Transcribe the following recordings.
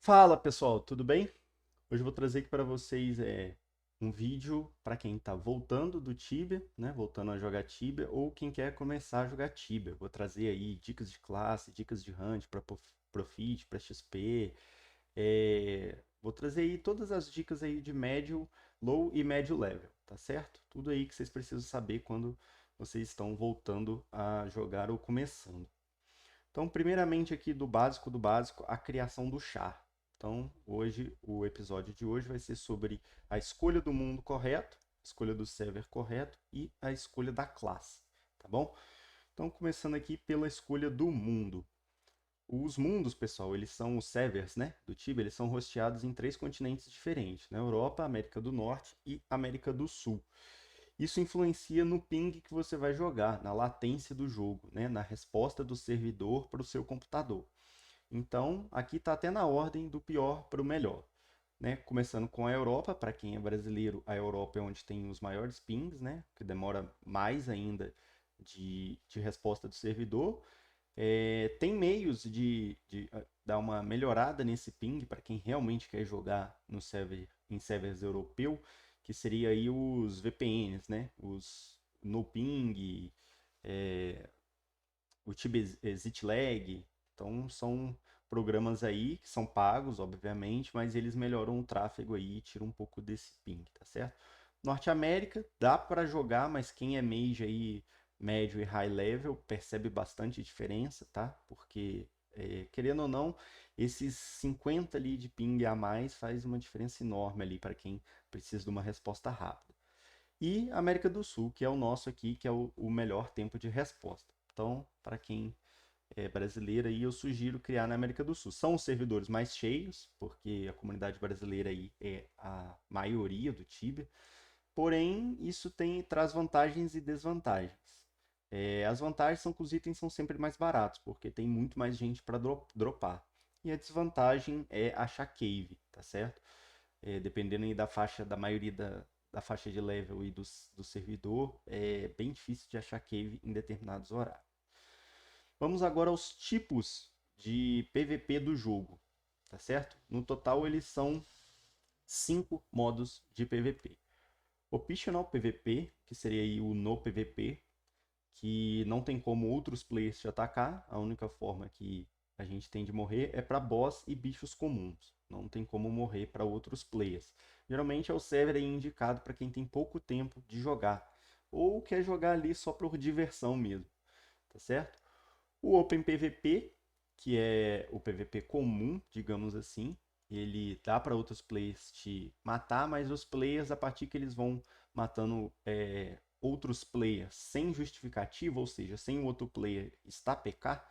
Fala pessoal, tudo bem? Hoje eu vou trazer aqui para vocês um vídeo para quem está voltando do Tibia, né? Voltando a jogar Tibia, ou quem quer começar a jogar Tibia. Vou trazer aí dicas de classe, dicas de hunt para Profit, para XP. Vou trazer aí todas as dicas aí de médio, low e médio level, tá certo? Tudo aí que vocês precisam saber quando vocês estão voltando a jogar ou começando. Então, primeiramente aqui do básico, a criação do char. Então, hoje, o episódio de hoje vai ser sobre a escolha do mundo correto, a escolha do server correto e a escolha da classe, tá bom? Então, começando aqui pela escolha do mundo. Os mundos, pessoal, eles são os servers, né, do Tibia, eles são hosteados em três continentes diferentes, na Europa, América do Norte e América do Sul. Isso influencia no ping que você vai jogar, na latência do jogo, né? Na resposta do servidor para o seu computador. Então, aqui está até na ordem do pior para o melhor. Né? Começando com a Europa, para quem é brasileiro, a Europa é onde tem os maiores pings, né? Que demora mais ainda de resposta do servidor. Tem meios de dar uma melhorada nesse ping para quem realmente quer jogar no server, em servers europeu, que seria aí os VPNs, né? Os no ping, é, o Zitlag. Então são programas aí que são pagos, obviamente, mas eles melhoram o tráfego aí e tiram um pouco desse ping, tá certo? Norte América dá para jogar, mas quem é mage aí médio e high level percebe bastante diferença, tá? Porque querendo ou não, esses 50 ali de ping a mais faz uma diferença enorme ali para quem precisa de uma resposta rápida. E América do Sul, que é o nosso aqui, que é o melhor tempo de resposta. Então, para quem é brasileiro aí, eu sugiro criar na América do Sul. São os servidores mais cheios, porque a comunidade brasileira aí é a maioria do Tibia. Porém, isso traz vantagens e desvantagens. As vantagens são que os itens são sempre mais baratos, porque tem muito mais gente para dropar. E a desvantagem é achar cave, tá certo? Dependendo aí da faixa, da maioria da faixa de level e do servidor, é bem difícil de achar cave em determinados horários. Vamos agora aos tipos de PVP do jogo, tá certo? No total, eles são 5 modos de PVP. Optional PVP, que seria aí o no PVP, que não tem como outros players te atacar, a única forma que a gente tem de morrer é para boss e bichos comuns. Não tem como morrer para outros players. Geralmente é o server aí indicado para quem tem pouco tempo de jogar ou quer jogar ali só por diversão mesmo, tá certo? O Open PVP, que é o PVP comum, digamos assim, ele dá para outros players te matar, mas os players, a partir que eles vão matando outros players sem justificativa, ou seja, sem o outro player estar PK,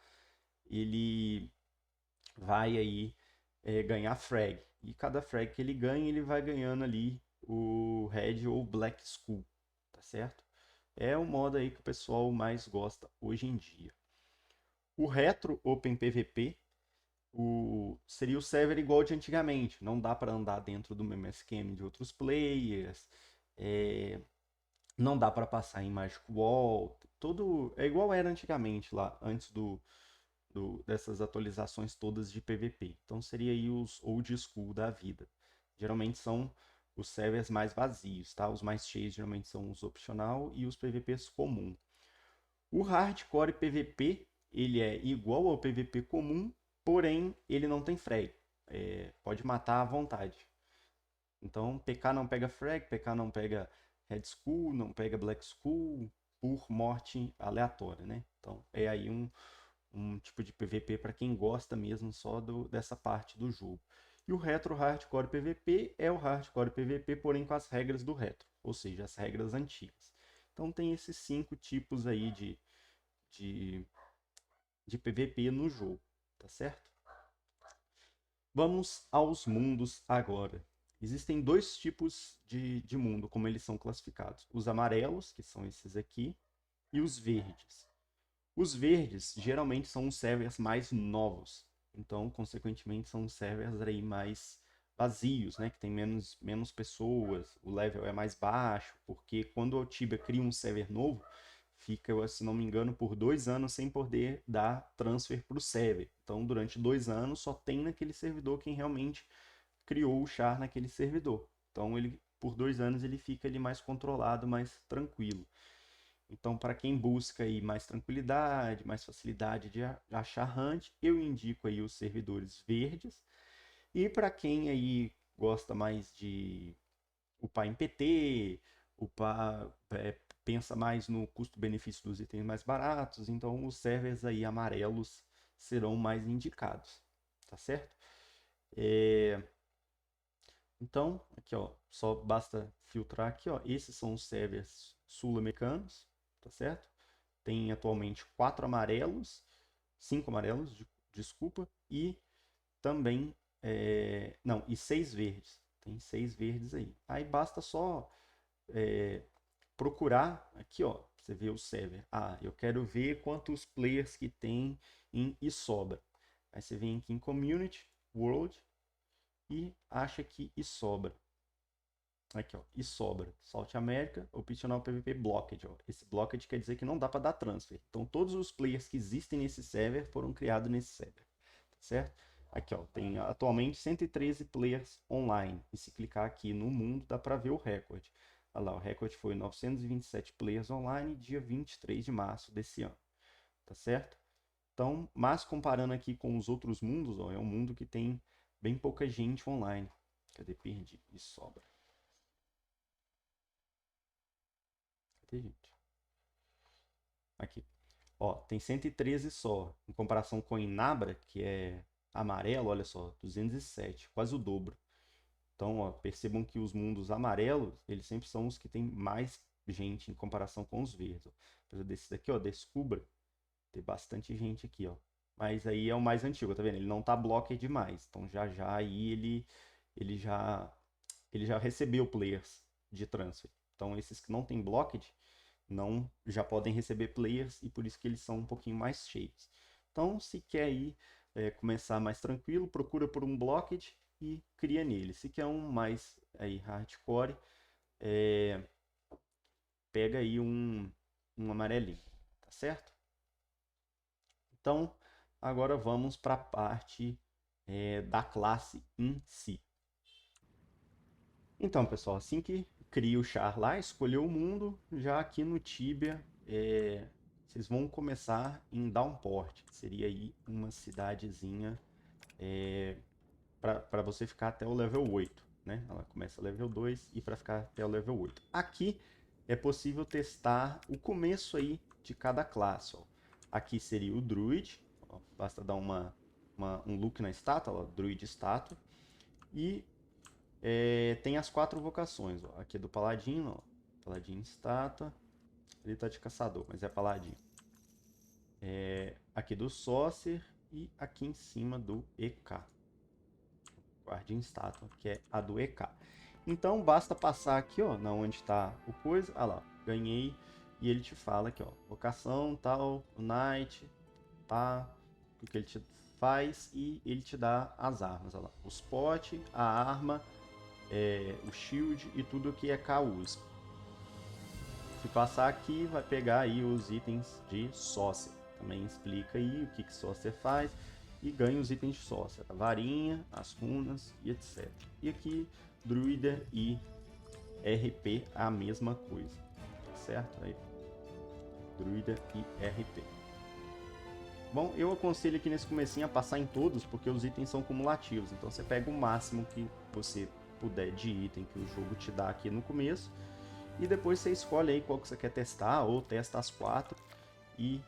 ele vai aí ganhar frag. E cada frag que ele ganha, ele vai ganhando ali o Red ou Black Skull, tá certo? É o modo aí que o pessoal mais gosta hoje em dia. O Retro Open PVP seria o server igual de antigamente. Não dá para andar dentro do mesmo esquema de outros players. é, não dá para passar em Magic Wall. Tudo é igual era antigamente lá, antes dessas atualizações todas de PVP. Então seria aí os old school da vida. Geralmente são os servers mais vazios, tá? Os mais cheios geralmente são os opcional e os PVPs comum. O hardcore PVP, ele é igual ao PVP comum, porém ele não tem frag. Pode matar à vontade. Então, PK não pega frag, PK não pega Red Skull, não pega Black Skull por morte aleatória, né? Então, é aí um tipo de PVP para quem gosta mesmo só dessa parte do jogo. E o Retro Hardcore PVP é o Hardcore PVP, porém com as regras do Retro, ou seja, as regras antigas. Então tem esses 5 tipos aí de, de PVP no jogo, tá certo? Vamos aos mundos agora. Existem dois tipos de mundo, como eles são classificados: os amarelos, que são esses aqui, e os verdes. Os verdes geralmente são os servers mais novos, então, consequentemente, são os servers aí mais vazios, né? Que tem menos pessoas, o level é mais baixo, porque quando o Tibia cria um server novo, fica, se não me engano, por 2 anos sem poder dar transfer para o server. Então, durante 2 anos, só tem naquele servidor quem realmente criou o char naquele servidor. Então, ele, por 2 anos, ele fica ali mais controlado, mais tranquilo. Então, para quem busca aí mais tranquilidade, mais facilidade de achar hunt, eu indico aí os servidores verdes. E para quem aí gosta mais de upar em PT, upar, pensa mais no custo-benefício dos itens mais baratos, então os servers aí amarelos serão mais indicados, tá certo? Então, aqui ó, só basta filtrar aqui ó, esses são os servers sul-americanos, tá certo? Tem atualmente 4 amarelos, 5 amarelos, desculpa, e também, não, e 6 verdes. Tem 6 verdes aí. Aí basta só procurar aqui, ó, você vê o server. Ah, eu quero ver quantos players que tem em Isobra. Aí você vem aqui em Community, World, e acha que Isobra. Aqui, ó, Isobra, South America, Optional PVP Blockade. Ó. Esse Blockade quer dizer que não dá para dar transfer. Então, todos os players que existem nesse server foram criados nesse server, certo? Aqui, ó, tem atualmente 113 players online. E se clicar aqui no mundo, dá para ver o recorde. Olha lá, o recorde foi 927 players online, dia 23 de março desse ano, tá certo? Então, mas comparando aqui com os outros mundos, ó, é um mundo que tem bem pouca gente online. Cadê? Perdi. E sobra. Cadê, gente? Aqui. Ó, tem 113 só. Em comparação com Inabra, que é amarelo, olha só, 207, quase o dobro. Então, ó, percebam que os mundos amarelos, eles sempre são os que tem mais gente em comparação com os verdes. Ó. Por exemplo, desse daqui, ó, Descubra, tem bastante gente aqui, ó. Mas aí é o mais antigo, tá vendo? Ele não tá blocker demais. Então já já aí ele já ele já recebeu players de transfer. Então esses que não tem blocked não já podem receber players e por isso que eles são um pouquinho mais cheios. Então, se quer aí começar mais tranquilo, procura por um blocked e cria nele. Se quer um mais aí hardcore, pega aí um amarelinho, tá certo? Então, agora vamos para a parte da classe em si. Então, pessoal, assim que cria o char lá, escolheu o mundo, já aqui no Tibia, vocês vão começar em Downport, que seria aí uma cidadezinha para você ficar até o level 8, né? Ela começa level 2 e para ficar até o level 8. Aqui é possível testar o começo aí de cada classe, ó. Aqui seria o Druid, ó, basta dar um look na estátua, ó, Druid estátua, e tem as 4 vocações, ó. Aqui é do Paladino, ó. Paladino estátua. Ele tá de caçador, mas é Paladino. Aqui do Sorcerer e aqui em cima do EK. Guardiã estátua, que é a do EK. Então basta passar aqui, ó, na onde está o coisa. Ah lá, ganhei. E ele te fala aqui, ó, vocação, tal, o Knight, tá, o que ele te faz e ele te dá as armas, ó lá. O spot, a arma, o shield e tudo que é K usa. Se passar aqui, vai pegar aí os itens de Sorcerer. Também explica aí o que Sorcerer faz e ganha os itens de Sorcerer. A varinha, as runas e etc. E aqui, Druida e RP a mesma coisa. Tá certo? Aí, Druida e RP. Bom, eu aconselho aqui nesse comecinho a passar em todos, porque os itens são cumulativos. Então você pega o máximo que você puder de item que o jogo te dá aqui no começo. E depois você escolhe aí qual que você quer testar, ou testa as 4 e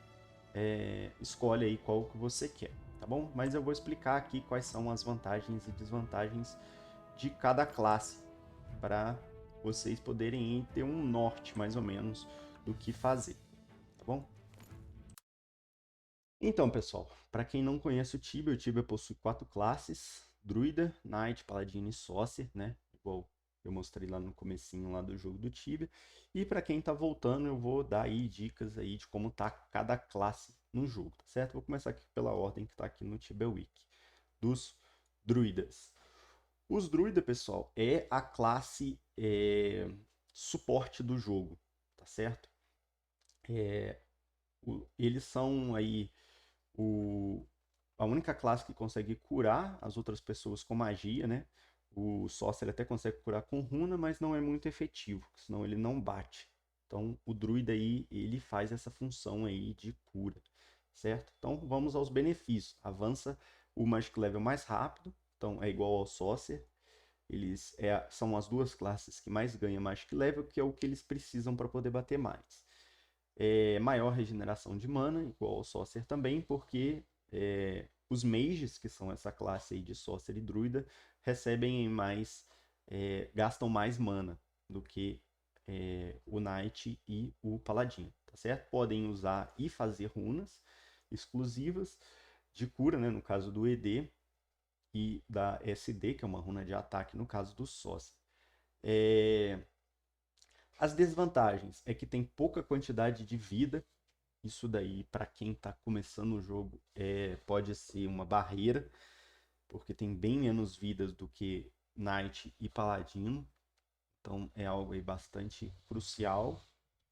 escolhe aí qual que você quer, tá bom? Mas eu vou explicar aqui quais são as vantagens e desvantagens de cada classe, para vocês poderem ter um norte, mais ou menos, do que fazer, tá bom? Então, pessoal, para quem não conhece o Tibia possui 4 classes, Druida, Knight, Paladino e Sorcerer, né? Igual eu mostrei lá no comecinho lá do jogo do Tibia. E para quem tá voltando, eu vou dar aí dicas aí de como tá cada classe no jogo, tá certo? Vou começar aqui pela ordem que tá aqui no Tibia Wiki, dos druidas. Os druidas, pessoal, é a classe suporte do jogo, tá certo? Eles são aí a única classe que consegue curar as outras pessoas com magia, né? O Sorcerer até consegue curar com runa, mas não é muito efetivo, senão ele não bate. Então, o druida aí, ele faz essa função aí de cura, certo? Então, vamos aos benefícios. Avança o Magic Level mais rápido, então é igual ao Sorcerer. Eles são as duas classes que mais ganham Magic Level, que é o que eles precisam para poder bater mais. Maior regeneração de mana, igual ao Sorcerer também, porque os mages, que são essa classe aí de Sorcerer e Druida, recebem mais, gastam mais mana do que o Knight e o Paladino, tá certo? Podem usar e fazer runas exclusivas de cura, né, no caso do ED, e da SD, que é uma runa de ataque no caso do Sorcerer. As desvantagens é que tem pouca quantidade de vida. Isso daí, para quem está começando o jogo, pode ser uma barreira, porque tem bem menos vidas do que Knight e Paladino. Então é algo aí bastante crucial.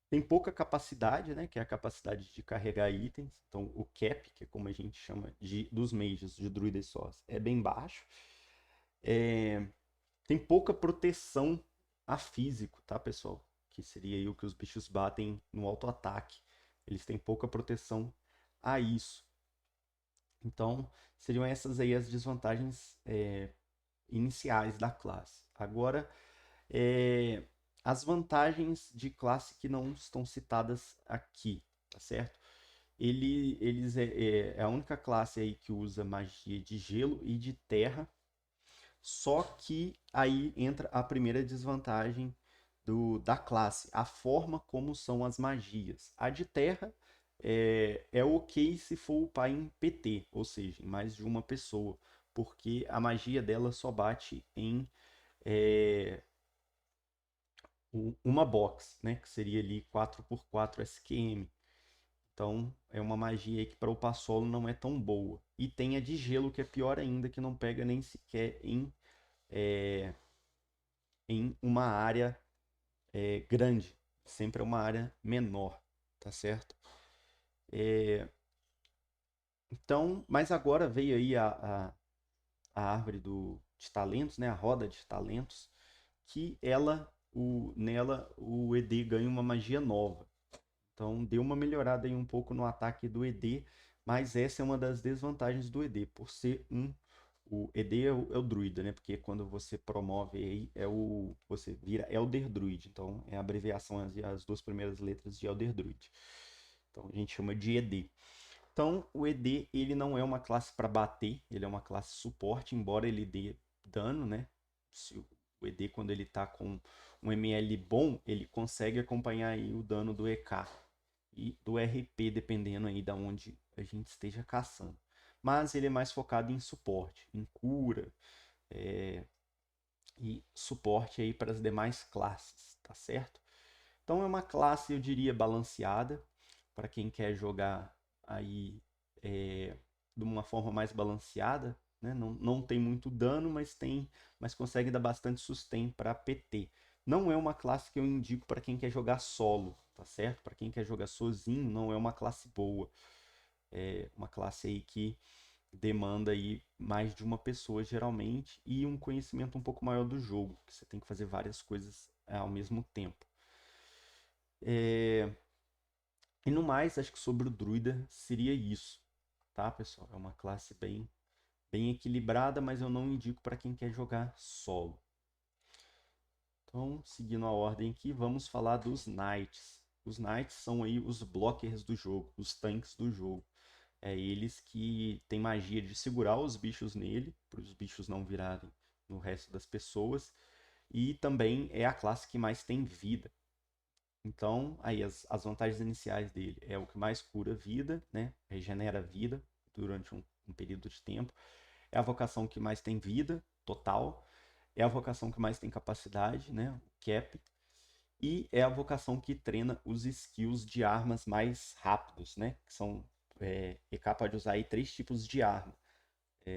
Tem pouca capacidade, né? Que é a capacidade de carregar itens. Então o cap, que é como a gente chama dos mages, de druida e sós, é bem baixo. Tem pouca proteção a físico, tá, pessoal? Que seria aí o que os bichos batem no auto-ataque. Eles têm pouca proteção a isso. Então, seriam essas aí as desvantagens iniciais da classe. Agora, as vantagens de classe que não estão citadas aqui, tá certo? Eles é a única classe aí que usa magia de gelo e de terra. Só que aí entra a primeira desvantagem da classe, a forma como são as magias. A de terra é ok se for upar em PT, ou seja, em mais de uma pessoa, porque a magia dela só bate em é, uma box, né, que seria ali 4x4 SQM. Então é uma magia aí que para upar solo não é tão boa. E tem a de gelo, que é pior ainda, que não pega nem sequer em uma área grande, sempre é uma área menor, tá certo? Então, mas agora veio aí a árvore de talentos, né? A roda de talentos, que nela o ED ganha uma magia nova. Então deu uma melhorada aí um pouco no ataque do ED, mas essa é uma das desvantagens do ED, por ser o ED é o druida, né? Porque quando você promove aí, você vira Elder Druid. Então é a abreviação, as duas primeiras letras de Elder Druid. Então a gente chama de ED. Então o ED ele não é uma classe para bater, ele é uma classe suporte, embora ele dê dano, né? Se o ED, quando ele está com um ML bom, ele consegue acompanhar aí o dano do EK e do RP, dependendo aí da onde a gente esteja caçando. Mas ele é mais focado em suporte, em cura e suporte aí para as demais classes, tá certo? Então é uma classe, eu diria, balanceada para quem quer jogar aí de uma forma mais balanceada, né? Não tem muito dano, mas consegue dar bastante sustain para PT. Não é uma classe que eu indico para quem quer jogar solo, tá certo? Para quem quer jogar sozinho, não é uma classe boa. É uma classe aí que demanda aí mais de uma pessoa geralmente e um conhecimento um pouco maior do jogo, que você tem que fazer várias coisas ao mesmo tempo. E no mais, acho que sobre o druida seria isso, tá, pessoal? É uma classe bem equilibrada, mas eu não indico para quem quer jogar solo. Então, seguindo a ordem aqui, vamos falar dos Knights. Os Knights são aí os blockers do jogo, os tanques do jogo. É eles que têm magia de segurar os bichos nele, para os bichos não virarem no resto das pessoas. E também é a classe que mais tem vida. Então, aí as vantagens iniciais dele é o que mais cura vida, né? Regenera vida durante um período de tempo. É a vocação que mais tem vida total. É a vocação que mais tem capacidade, né? O cap. E é a vocação que treina os skills de armas mais rápidos, né? Que são EK pode usar aí 3 tipos de arma: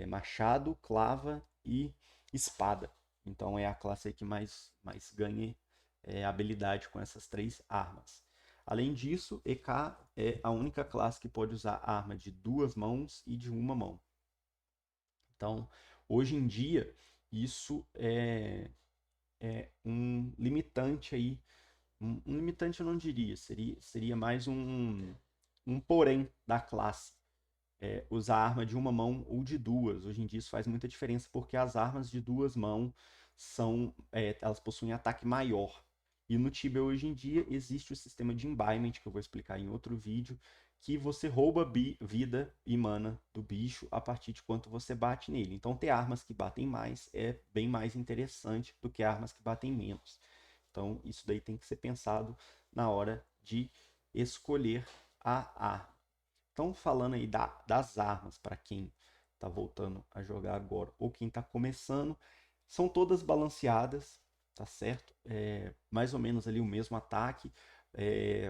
machado, clava e espada. Então é a classe aí que mais ganha habilidade com essas 3 armas. Além disso, EK é a única classe que pode usar arma de 2 mãos e de uma mão. Então, hoje em dia, isso é um limitante aí. Um limitante eu não diria, seria mais um porém da classe. Usar arma de uma mão ou de duas. Hoje em dia isso faz muita diferença porque as armas de 2 mãos elas possuem ataque maior. E no Tibia hoje em dia existe o sistema de embodiment, que eu vou explicar em outro vídeo, que você rouba vida e mana do bicho a partir de quanto você bate nele. Então ter armas que batem mais é bem mais interessante do que armas que batem menos. Então isso daí tem que ser pensado na hora de escolher a arma. Então, falando aí das armas para quem está voltando a jogar agora ou quem está começando, são todas balanceadas, tá certo? Mais ou menos ali o mesmo ataque.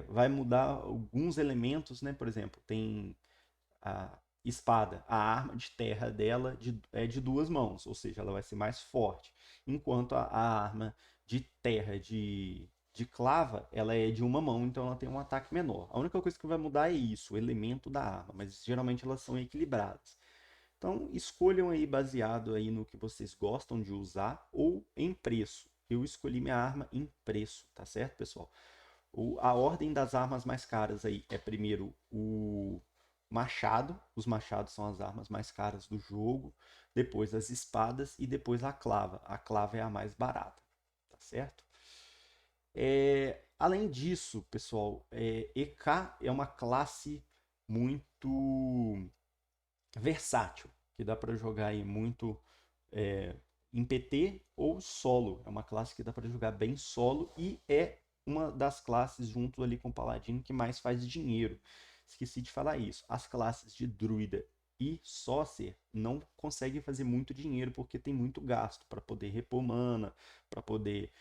Vai mudar alguns elementos, né? Por exemplo, tem a espada, a arma de terra dela é de 2 mãos, ou seja, ela vai ser mais forte. Enquanto a arma de terra de clava, ela é de uma mão, então ela tem um ataque menor. A única coisa que vai mudar é isso, o elemento da arma, mas geralmente elas são equilibradas. Então, escolham aí baseado aí no que vocês gostam de usar ou em preço. Eu escolhi minha arma em preço, tá certo, pessoal? A ordem das armas mais caras aí é primeiro o machado. Os machados são as armas mais caras do jogo. Depois as espadas e depois a clava. A clava é a mais barata, tá certo? Além disso, pessoal, EK é uma classe muito versátil, que dá para jogar aí muito em PT ou solo. É uma classe que dá para jogar bem solo e é uma das classes, junto ali com o Paladino, que mais faz dinheiro. Esqueci de falar isso. As classes de Druida e Sorcerer não conseguem fazer muito dinheiro porque tem muito gasto para poder repor mana, para poder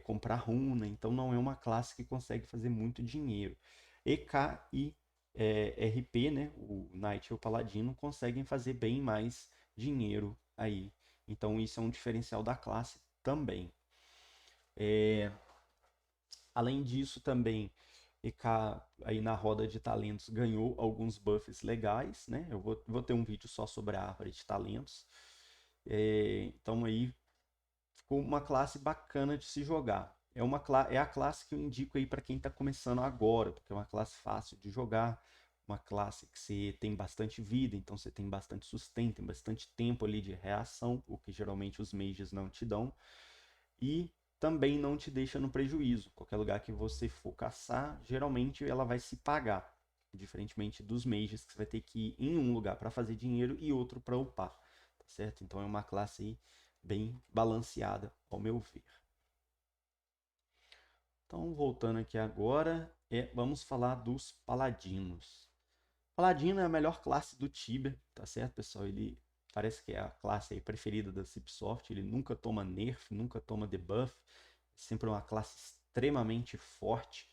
comprar runa. Então não é uma classe que consegue fazer muito dinheiro. EK e RP, né, o Knight e o Paladino, conseguem fazer bem mais dinheiro aí. Então isso é um diferencial da classe também. Além disso também, EK aí na roda de talentos ganhou alguns buffs legais, né? Eu vou ter um vídeo só sobre a árvore de talentos. Então aí ficou uma classe bacana de se jogar. É a classe que eu indico aí para quem está começando agora, porque é uma classe fácil de jogar, uma classe que você tem bastante vida, então você tem bastante sustento, tem bastante tempo ali de reação, o que geralmente os mages não te dão, e também não te deixa no prejuízo. Qualquer lugar que você for caçar, geralmente ela vai se pagar, diferentemente dos mages que você vai ter que ir em um lugar para fazer dinheiro e outro para upar, tá certo? Então é uma classe aí bem balanceada, ao meu ver. Então, voltando aqui agora, vamos falar dos paladinos. Paladino é a melhor classe do Tibia, tá certo, pessoal? Ele parece que é a classe aí preferida da Cipsoft. Ele nunca toma nerf, nunca toma debuff. Sempre uma classe extremamente forte.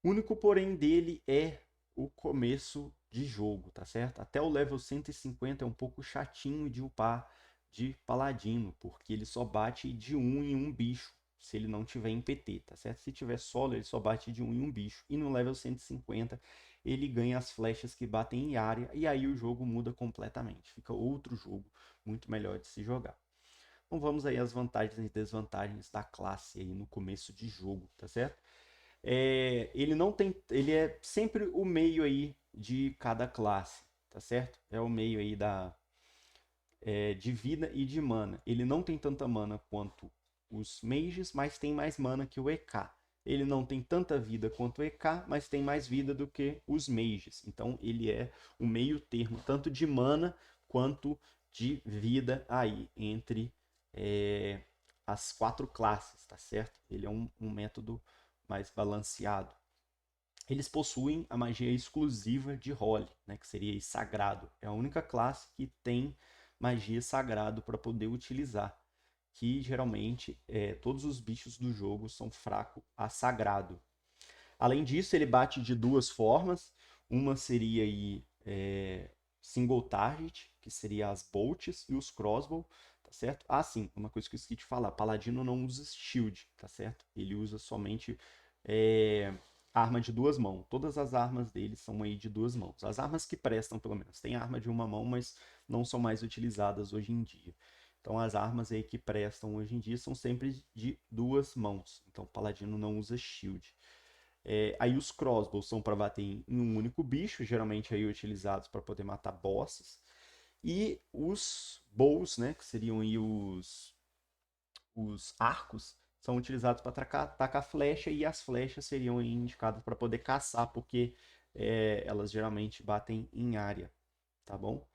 O único porém dele é o começo de jogo, tá certo? Até o level 150 é um pouco chatinho de upar de Paladino, porque ele só bate de um em um bicho, se ele não tiver em PT, tá certo? Se tiver solo, ele só bate de um em um bicho. E no level 150, ele ganha as flechas que batem em área, e aí o jogo muda completamente. Fica outro jogo muito melhor de se jogar. Então vamos aí às vantagens e desvantagens da classe aí no começo de jogo, tá certo? Ele não tem, ele é sempre o meio aí de cada classe, tá certo? É o meio aí de vida e de mana. Ele não tem tanta mana quanto os mages, mas tem mais mana que o EK. Ele não tem tanta vida quanto o EK, mas tem mais vida do que os mages. Então ele é o meio termo, tanto de mana quanto de vida aí entre as 4 classes, tá certo? Ele é um método mais balanceado. Eles possuem a magia exclusiva de Holy, né, que seria sagrado. É a única classe que tem magia sagrado para poder utilizar. Que geralmente todos os bichos do jogo são fracos a sagrado. Além disso, ele bate de 2 formas. Uma seria aí, single target, que seria as bolts e os crossbow, tá certo? Ah, sim, uma coisa que eu esqueci de falar. Paladino não usa shield, tá certo? Ele usa somente arma de duas mãos. Todas as armas dele são aí de duas mãos. As armas que prestam, pelo menos. Tem arma de uma mão, mas não são mais utilizadas hoje em dia. Então as armas aí que prestam hoje em dia são sempre de duas mãos. Então o paladino não usa shield. Aí os crossbows são para bater em um único bicho, geralmente aí utilizados para poder matar bosses. E os bows, né, que seriam aí os arcos, são utilizados para atacar flecha, e as flechas seriam indicadas para poder caçar, porque elas geralmente batem em área, tá bom?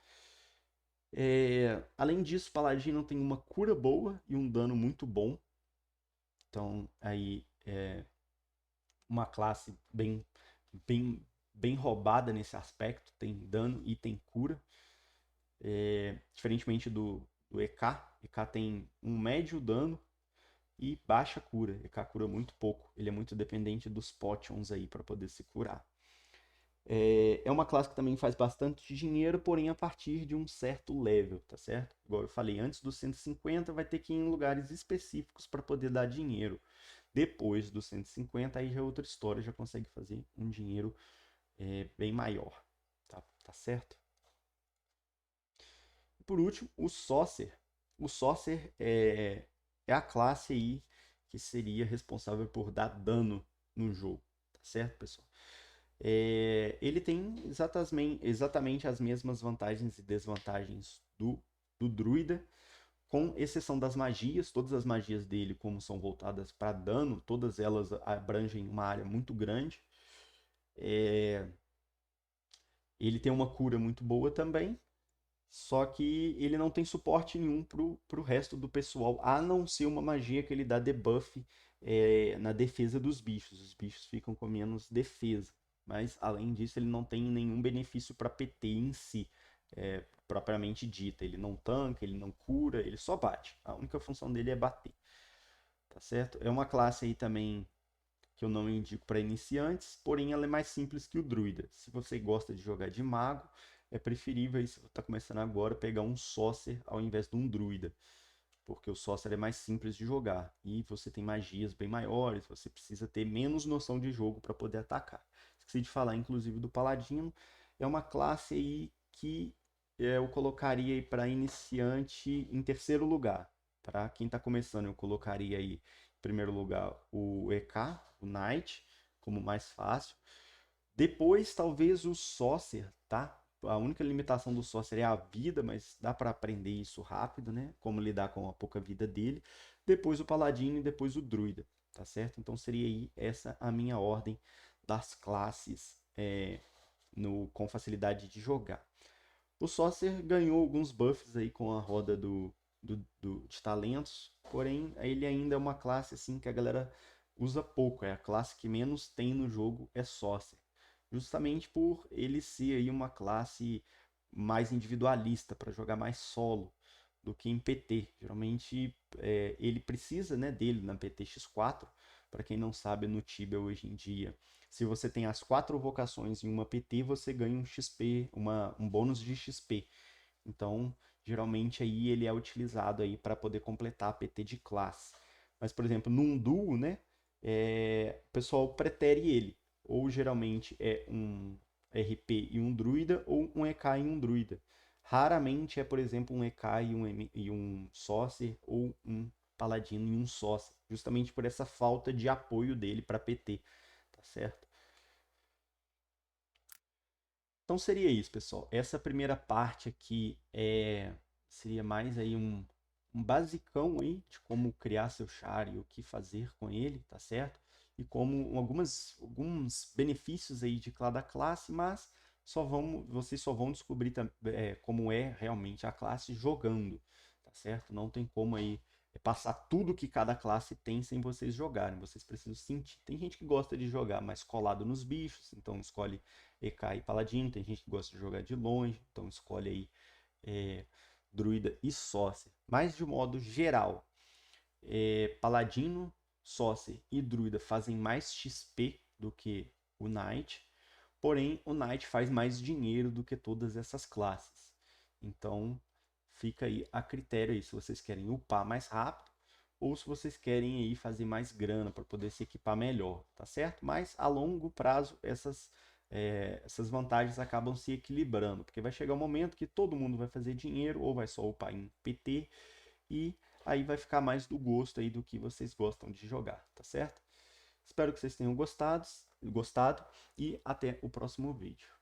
Além disso, Paladino tem uma cura boa e um dano muito bom. Então, aí uma classe bem, bem roubada nesse aspecto. Tem dano e tem cura. Diferentemente do EK. EK tem um médio dano e baixa cura. EK cura muito pouco. Ele é muito dependente dos potions aí para poder se curar. É uma classe que também faz bastante dinheiro, porém a partir de um certo level, tá certo? Igual eu falei, antes dos 150 vai ter que ir em lugares específicos para poder dar dinheiro. Depois dos 150, aí já é outra história, já consegue fazer um dinheiro bem maior, tá certo? Por último, o Sorcerer. O Sorcerer é a classe aí que seria responsável por dar dano no jogo, tá certo, pessoal? Ele tem exatamente as mesmas vantagens e desvantagens do druida, com exceção das magias. Todas as magias dele, como são voltadas para dano, todas elas abrangem uma área muito grande. Ele tem uma cura muito boa também, só que ele não tem suporte nenhum pro resto do pessoal, a não ser uma magia que ele dá debuff na defesa dos bichos. Os bichos ficam com menos defesa. Mas, além disso, ele não tem nenhum benefício para PT em si, propriamente dita. Ele não tanca, ele não cura, ele só bate. A única função dele é bater. Tá certo? É uma classe aí também que eu não indico para iniciantes, porém ela é mais simples que o druida. Se você gosta de jogar de mago, é preferível, se você está começando agora, pegar um sorcerer ao invés de um druida, porque o sorcerer é mais simples de jogar e você tem magias bem maiores, você precisa ter menos noção de jogo para poder atacar. Esqueci de falar, inclusive, do paladino. É uma classe aí que eu colocaria aí para iniciante em terceiro lugar. Para quem está começando, eu colocaria aí em primeiro lugar o EK, o Knight, como mais fácil. Depois, talvez o Sorcerer, tá? A única limitação do Sorcerer é a vida, mas dá para aprender isso rápido, né? Como lidar com a pouca vida dele. Depois o Paladino e depois o Druida, tá certo? Então seria aí essa a minha ordem das classes com facilidade de jogar. O Sorcerer ganhou alguns buffs aí com a roda de talentos, porém ele ainda é uma classe assim que a galera usa pouco. É a classe que menos tem no jogo, é Sorcerer. Justamente por ele ser aí uma classe mais individualista, para jogar mais solo do que em PT. Geralmente ele precisa, né, dele na PT X4. Para quem não sabe, no Tibia hoje em dia, se você tem as 4 vocações em uma PT, você ganha um XP, um bônus de XP. Então, geralmente aí ele é utilizado aí para poder completar a PT de classe. Mas, por exemplo, num duo, né, o pessoal pretere ele. Ou geralmente é um RP e um druida, ou um EK e um druida. Raramente é, por exemplo, um EK e um Sorcerer, ou um Paladino e um Sorcerer. Justamente por essa falta de apoio dele para PT. Tá certo? Então seria isso, pessoal. Essa primeira parte aqui seria mais aí um basicão aí de como criar seu char e o que fazer com ele, tá certo? E como alguns benefícios aí de cada classe, mas vocês só vão descobrir como é realmente a classe jogando, tá certo? Não tem como aí passar tudo que cada classe tem sem vocês jogarem. Vocês precisam sentir. Tem gente que gosta de jogar mais colado nos bichos, então escolhe EK e Paladino. Tem gente que gosta de jogar de longe, então escolhe aí Druida e Sorcerer. Mas de modo geral, Paladino, Sorcerer e Druida fazem mais XP do que o Knight, porém o Knight faz mais dinheiro do que todas essas classes. Então fica aí a critério aí, se vocês querem upar mais rápido ou se vocês querem aí fazer mais grana para poder se equipar melhor, tá certo? Mas a longo prazo essas vantagens acabam se equilibrando, porque vai chegar um momento que todo mundo vai fazer dinheiro ou vai só upar em PT e aí vai ficar mais do gosto aí do que vocês gostam de jogar, tá certo? Espero que vocês tenham gostado e até o próximo vídeo.